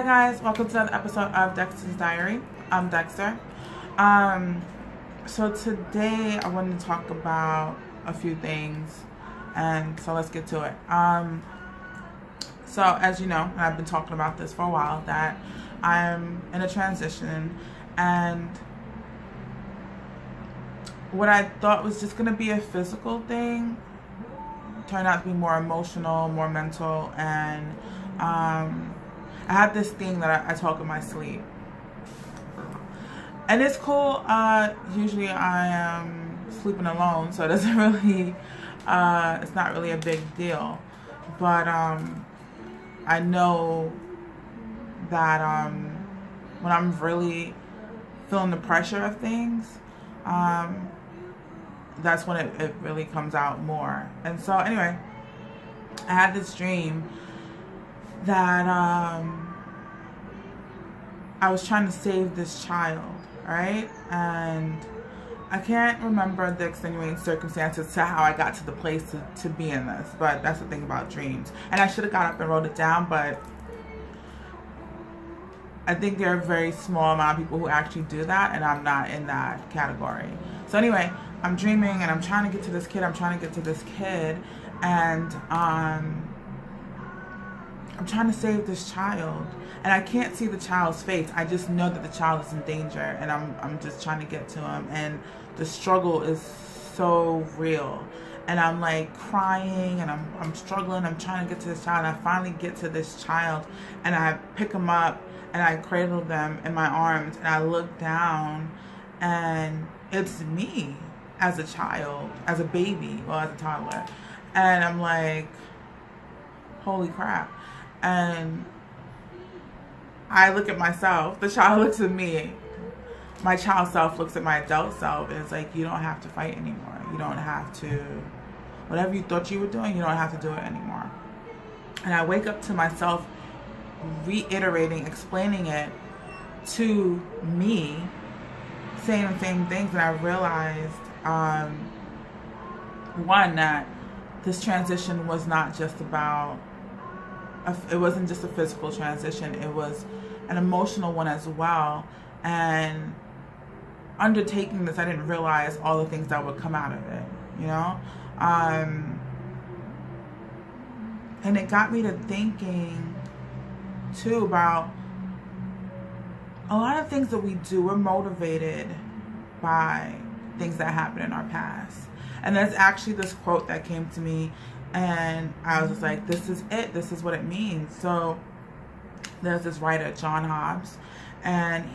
Hi guys, welcome to another episode of Dexter's Diary. I'm Dexter. So today I wanted to talk about a few things, and so let's get to it. So as you know, and I've been talking about this for a while, that I'm in a transition, and what I thought was just gonna be a physical thing turned out to be more emotional, more mental, and I have this thing that I talk in my sleep, and it's cool. Usually I am sleeping alone, so it doesn't really, it's not really a big deal. But I know that when I'm really feeling the pressure of things, that's when it really comes out more. And so anyway, I had this dream that I was trying to save this child, right? And I can't remember the extenuating circumstances to how I got to the place to be in this, but that's the thing about dreams. And I should have got up and wrote it down, but I think there are a very small amount of people who actually do that, and I'm not in that category. So anyway, I'm dreaming and I'm trying to get to this kid, and I'm trying to save this child, and I can't see the child's face. I just know that the child is in danger, and I'm just trying to get to him, and the struggle is so real, and I'm like crying, and I'm struggling. I'm trying to get to this child, and I finally get to this child, and I pick him up and I cradle them in my arms, and I look down, and it's me as a child, as a baby, well, as a toddler, and I'm like, holy crap. And I look at myself, the child looks at me, my child self looks at my adult self, and it's like, you don't have to fight anymore. You don't have to, whatever you thought you were doing, you don't have to do it anymore. And I wake up to myself reiterating, explaining it to me, saying the same things, and I realized, one, that this transition was not just about, it wasn't just a physical transition, it was an emotional one as well. And undertaking this, I didn't realize all the things that would come out of it, you know? And it got me to thinking too about a lot of things that we do. We're motivated by things that happen in our past. And there's actually this quote that came to me, and I was just like, this is it. This is what it means. So there's this writer, John Hobbs, and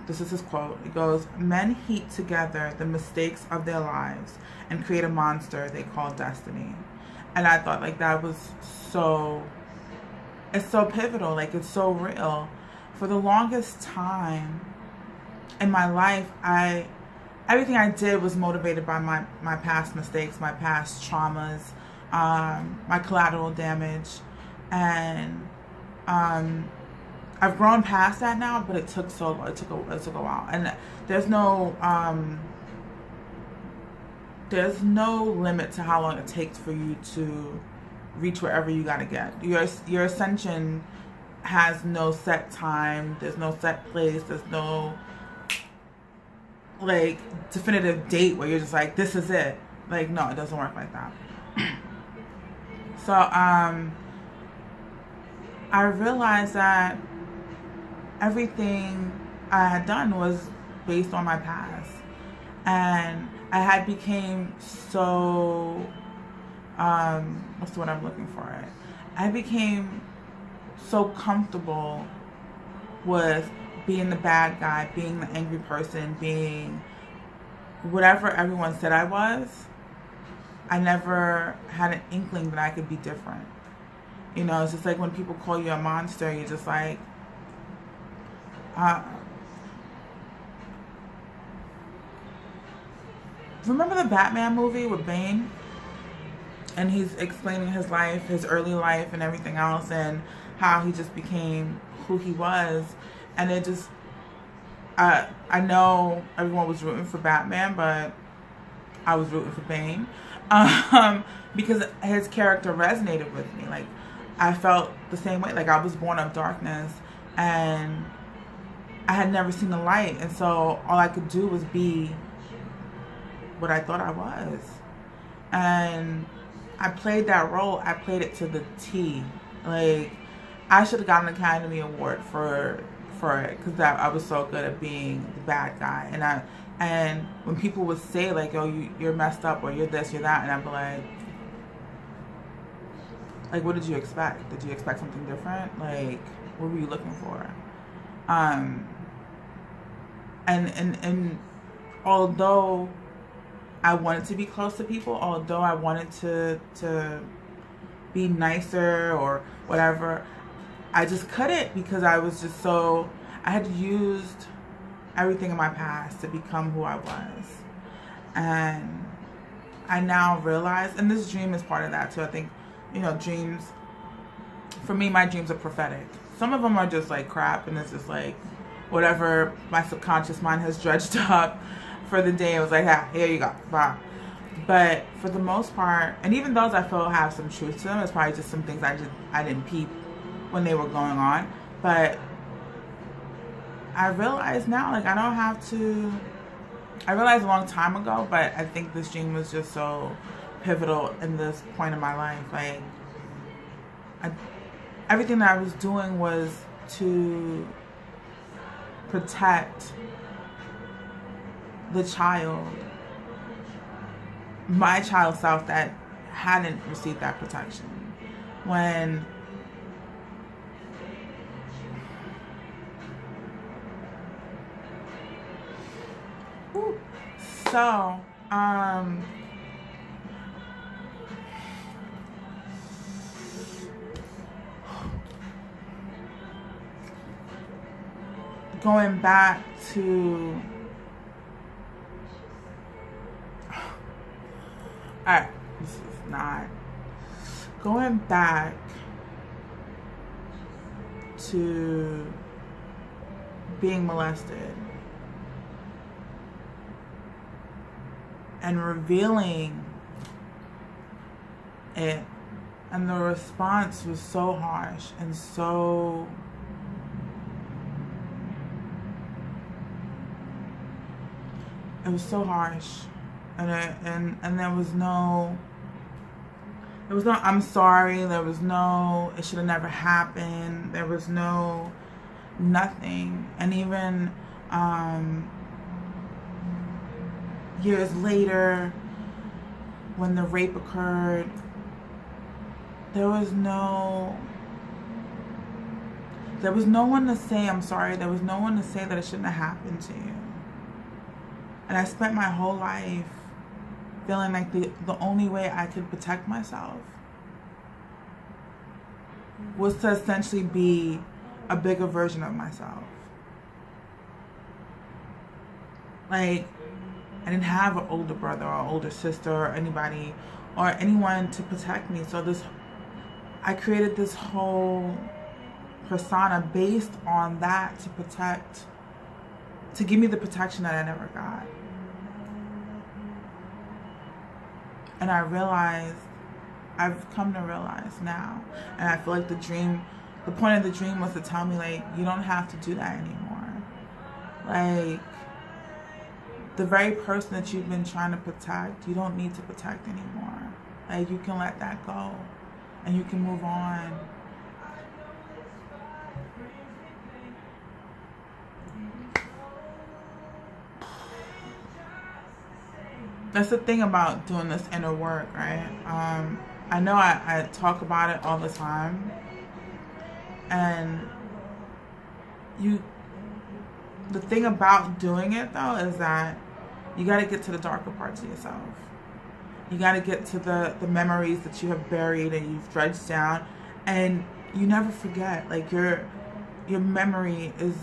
this is his quote. It goes, "Men heap together the mistakes of their lives and create a monster they call destiny." And I thought, like, that was it's so pivotal. Like, it's so real. For the longest time in my life, everything I did was motivated by my past mistakes, my past traumas, my collateral damage, and I've grown past that now, but it took a while. And there's no limit to how long it takes for you to reach wherever you gotta get. Your ascension has no set time. There's no set place. There's no like definitive date where you're just like, this is it. Like, no, it doesn't work like that. So I realized that everything I had done was based on my past, and I had became so what's the word I'm looking for? I became so comfortable with being the bad guy, being the angry person, being whatever everyone said I was. I never had an inkling that I could be different. You know, it's just like when people call you a monster, you're just like, remember the Batman movie with Bane? And he's explaining his life, his early life and everything else, and how he just became who he was. And it just, I know everyone was rooting for Batman, but I was rooting for Bane. Because his character resonated with me. Like, I felt the same way. Like, I was born of darkness, and I had never seen the light, and so all I could do was be what I thought I was. And I played that role. I played it to the T. Like, I should have gotten an Academy Award for it, because I was so good at being the bad guy. And when people would say like, "Oh, you're messed up," or "You're this, you're that," and I'd be like, what did you expect? Did you expect something different? Like, what were you looking for? And although I wanted to be close to people, although I wanted to be nicer or whatever, I just couldn't, because I was just so, I had used everything in my past to become who I was. And I now realize, and this dream is part of that too. I think, dreams, for me, my dreams are prophetic. Some of them are just like crap, and it's just like whatever my subconscious mind has dredged up for the day. It was like, ah, here you go, bye. But for the most part, and even those I feel have some truth to them, it's probably just some things I didn't peep when they were going on. But I realize now, like, I don't have to. I realized a long time ago, but I think this dream was just so pivotal in this point in my life. Like, everything that I was doing was to protect the child, my child self, that hadn't received that protection. When so going back to, alright, this is not, going back to being molested and revealing it, and the response was so harsh and so it was so harsh, and there was no I'm sorry, there was no it should have never happened, there was no nothing. And even years later, when the rape occurred, there was no one to say I'm sorry. There was no one to say that it shouldn't have happened to you. And I spent my whole life feeling like the only way I could protect myself was to essentially be a bigger version of myself. Like, I didn't have an older brother or older sister or anybody or anyone to protect me. So I created this whole persona based on that to give me the protection that I never got. And I've come to realize now, and I feel like the point of the dream was to tell me, like, you don't have to do that anymore. Like, the very person that you've been trying to protect, you don't need to protect anymore. Like, you can let that go, and you can move on. That's the thing about doing this inner work, right? I know I talk about it all the time, and the thing about doing it though is that you got to get to the darker parts of yourself. You got to get to the memories that you have buried and you've dredged down, and you never forget. Like, your memory is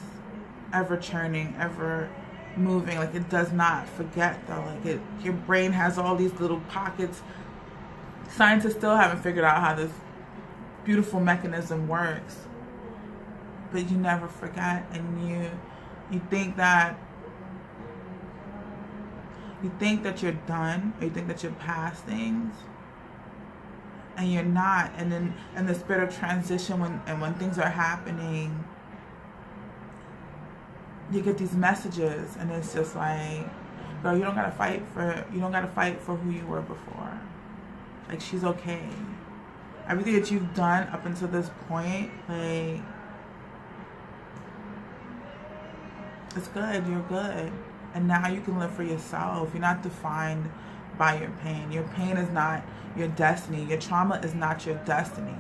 ever churning, ever moving. Like, it does not forget though. Like, your brain has all these little pockets. Scientists still haven't figured out how this beautiful mechanism works, but you never forget. And you think that you're done, or you think that you're past things, and you're not. And then in the spirit of transition, when things are happening, you get these messages, and it's just like, girl, you don't gotta fight for who you were before. Like, she's okay. Everything that you've done up until this point, like, it's good. You're good. And now you can live for yourself. You're not defined by your pain. Your pain is not your destiny. Your trauma is not your destiny.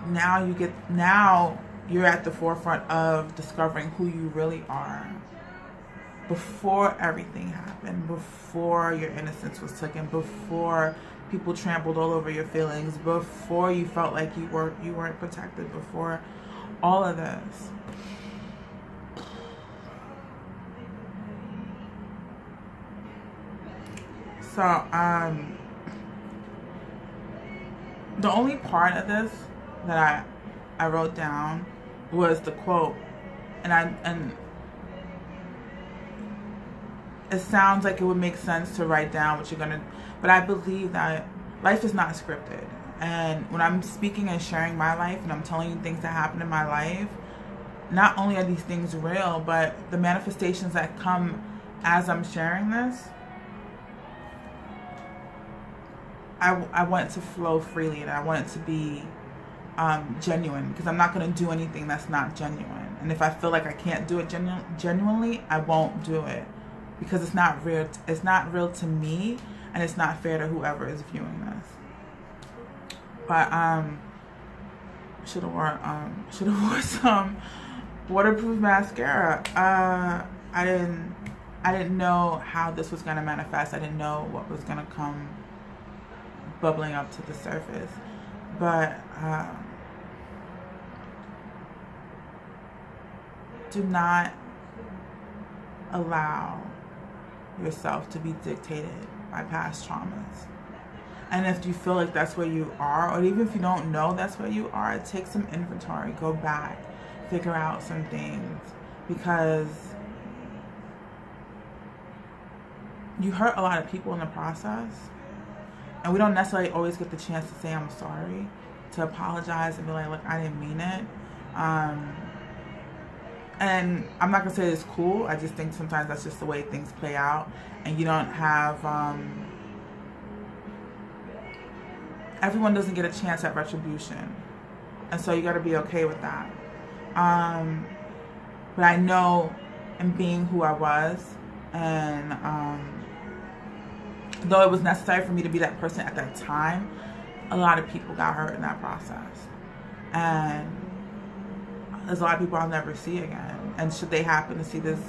Now you're at the forefront of discovering who you really are. Before everything happened, before your innocence was taken, before people trampled all over your feelings, before you felt like you weren't protected, before all of this. So, the only part of this that I wrote down was the quote, and it sounds like it would make sense to write down what you're gonna, but I believe that life is not scripted. And when I'm speaking and sharing my life, and I'm telling you things that happen in my life, not only are these things real, but the manifestations that come as I'm sharing this, I want it to flow freely, and I want it to be genuine, because I'm not going to do anything that's not genuine. And if I feel like I can't do it genuinely, I won't do it, because it's not real. It's not real to me, and it's not fair to whoever is viewing this. But should have wore some waterproof mascara. I didn't know how this was going to manifest. I didn't know what was going to come bubbling up to the surface. But do not allow yourself to be dictated by past traumas. And if you feel like that's where you are, or even if you don't know that's where you are, take some inventory, go back, figure out some things, because you hurt a lot of people in the process. And we don't necessarily always get the chance to say I'm sorry, to apologize and be like, look, I didn't mean it. And I'm not going to say it's cool. I just think sometimes that's just the way things play out. And you don't have, everyone doesn't get a chance at retribution. And so you got to be okay with that. But I know, in being who I was, and though it was necessary for me to be that person at that time, a lot of people got hurt in that process. And there's a lot of people I'll never see again. And should they happen to see this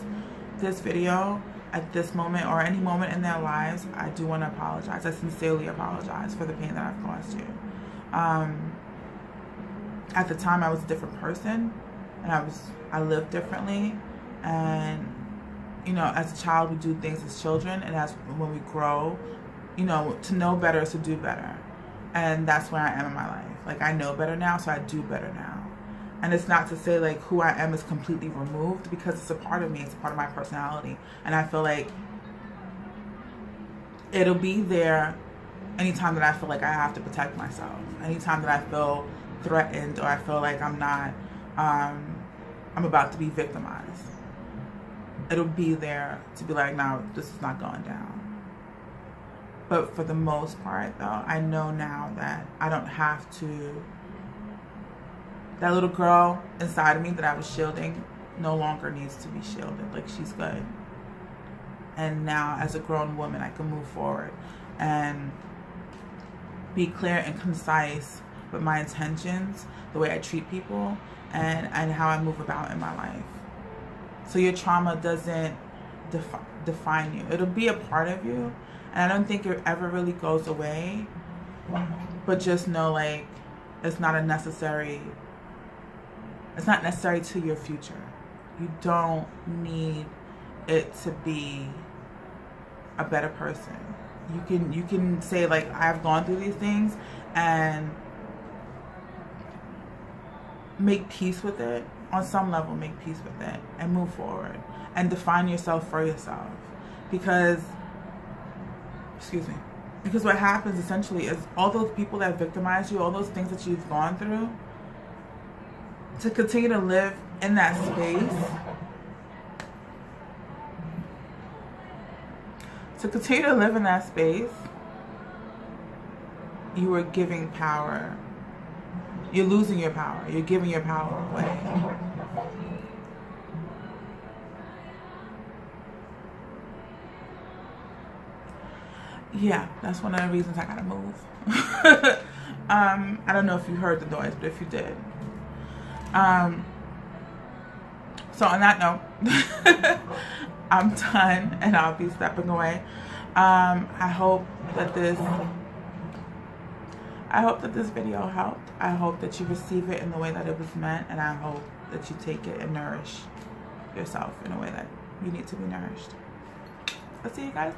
video at this moment or any moment in their lives, I do want to apologize. I sincerely apologize for the pain that I've caused you. At the time, I was a different person, and I lived differently. And you know, as a child, we do things as children, and when we grow, you know, to know better is to do better. And that's where I am in my life. Like, I know better now, so I do better now. And it's not to say like who I am is completely removed, because it's a part of me, it's a part of my personality. And I feel like it'll be there anytime that I feel like I have to protect myself. Anytime that I feel threatened, or I feel like I'm about to be victimized. It'll be there to be like, no, this is not going down. But for the most part, though, I know now that I don't have to. That little girl inside of me that I was shielding no longer needs to be shielded. Like, she's good. And now, as a grown woman, I can move forward and be clear and concise with my intentions, the way I treat people, and how I move about in my life. So your trauma doesn't define you. It'll be a part of you, and I don't think it ever really goes away. But just know, like, it's not necessary to your future. You don't need it to be a better person. You can say, like, I've gone through these things, and make peace with it. On some level, make peace with it and move forward and define yourself for yourself. Because what happens essentially is all those people that victimize you, all those things that you've gone through, to continue to live in that space, to continue to live in that space, you are giving power. You're losing your power. You're giving your power away. Yeah, that's one of the reasons I gotta move. I don't know if you heard the noise, but if you did. So on that note, I'm done and I'll be stepping away. I hope that this video helped. I hope that you receive it in the way that it was meant, and I hope that you take it and nourish yourself in a way that you need to be nourished. I'll see you guys.